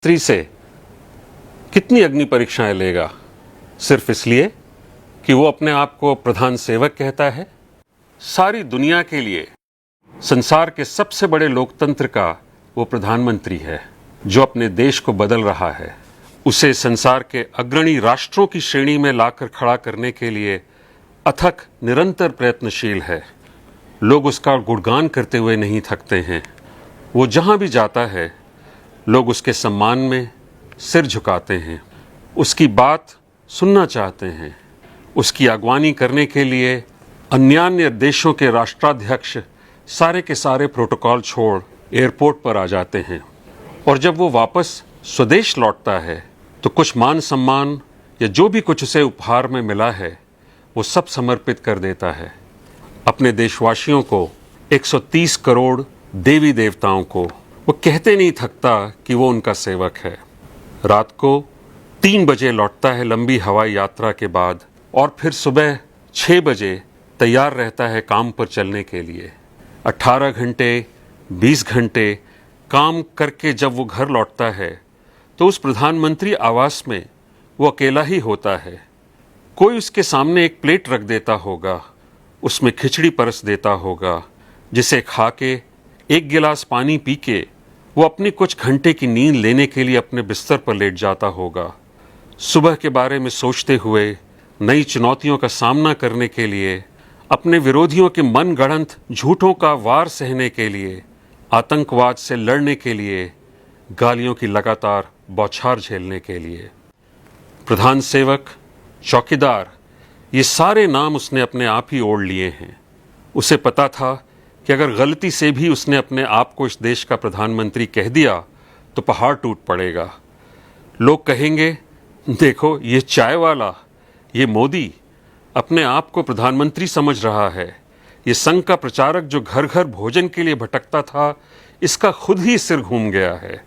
स्त्री से कितनी अग्नि परीक्षाएं लेगा, सिर्फ इसलिए कि वो अपने आप को प्रधान सेवक कहता है। सारी दुनिया के लिए संसार के सबसे बड़े लोकतंत्र का वो प्रधानमंत्री है जो अपने देश को बदल रहा है, उसे संसार के अग्रणी राष्ट्रों की श्रेणी में लाकर खड़ा करने के लिए अथक निरंतर प्रयत्नशील है। लोग उसका गुणगान करते हुए नहीं थकते हैं। वो जहां भी जाता है लोग उसके सम्मान में सिर झुकाते हैं, उसकी बात सुनना चाहते हैं। उसकी अगवानी करने के लिए अन्य देशों के राष्ट्राध्यक्ष सारे के सारे प्रोटोकॉल छोड़ एयरपोर्ट पर आ जाते हैं, और जब वो वापस स्वदेश लौटता है तो कुछ मान सम्मान या जो भी कुछ उसे उपहार में मिला है वो सब समर्पित कर देता है अपने देशवासियों को, 130 करोड़ देवी देवताओं को। वो कहते नहीं थकता कि वो उनका सेवक है। रात को 3 बजे लौटता है लंबी हवाई यात्रा के बाद, और फिर सुबह 6 बजे तैयार रहता है काम पर चलने के लिए। 18 घंटे 20 घंटे काम करके जब वो घर लौटता है तो उस प्रधानमंत्री आवास में वो अकेला ही होता है। कोई उसके सामने एक प्लेट रख देता होगा, उसमें खिचड़ी परस देता होगा, जिसे खा के 1 गिलास पानी पी के वो अपनी कुछ घंटे की नींद लेने के लिए अपने बिस्तर पर लेट जाता होगा। सुबह के बारे में सोचते हुए, नई चुनौतियों का सामना करने के लिए, अपने विरोधियों के मनगढ़ंत झूठों का वार सहने के लिए, आतंकवाद से लड़ने के लिए, गालियों की लगातार बौछार झेलने के लिए। प्रधान सेवक, चौकीदार, ये सारे नाम उसने अपने आप ही ओढ़ लिए हैं। उसे पता था कि अगर गलती से भी उसने अपने आप को इस देश का प्रधानमंत्री कह दिया तो पहाड़ टूट पड़ेगा। लोग कहेंगे, देखो ये चाय वाला, ये मोदी अपने आप को प्रधानमंत्री समझ रहा है। ये संघ का प्रचारक जो घर घर भोजन के लिए भटकता था, इसका खुद ही सिर घूम गया है।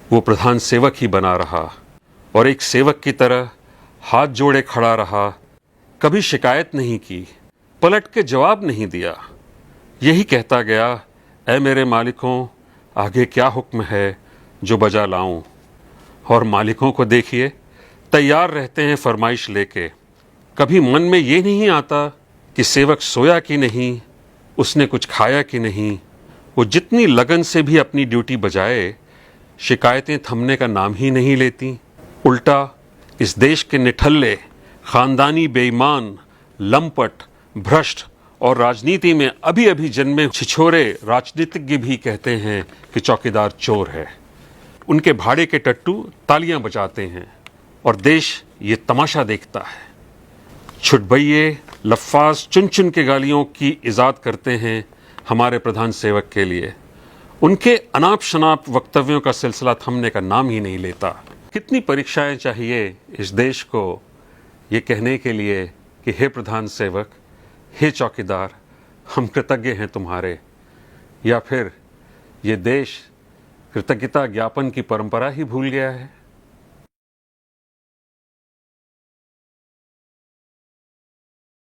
वो प्रधान सेवक ही बना रहा और एक सेवक की तरह हाथ जोड़े खड़ा रहा। कभी शिकायत नहीं की, पलट के जवाब नहीं दिया। यही कहता गया, ऐ मेरे मालिकों, आगे क्या हुक्म है जो बजा लाऊं। और मालिकों को देखिए, तैयार रहते हैं फरमाइश लेके। कभी मन में ये नहीं आता कि सेवक सोया कि नहीं, उसने कुछ खाया कि नहीं। वो जितनी लगन से भी अपनी ड्यूटी बजाए, शिकायतें थमने का नाम ही नहीं लेती। उल्टा इस देश के निठल्ले, खानदानी बेईमान, लंपट, भ्रष्ट और राजनीति में अभी अभी जन्मे छिछोरे राजनीतिज्ञ भी कहते हैं कि चौकीदार चोर है। उनके भाड़े के टट्टू तालियां बजाते हैं और देश ये तमाशा देखता है। छुटभइये लफ्फाज चुन चुन के गालियों की इजाद करते हैं हमारे प्रधान सेवक के लिए। उनके अनाप शनाप वक्तव्यों का सिलसिला थमने का नाम ही नहीं लेता। कितनी परीक्षाएं चाहिए इस देश को ये कहने के लिए कि हे प्रधान सेवक, हे चौकीदार, हम कृतज्ञ हैं तुम्हारे। या फिर ये देश कृतज्ञता ज्ञापन की परंपरा ही भूल गया है।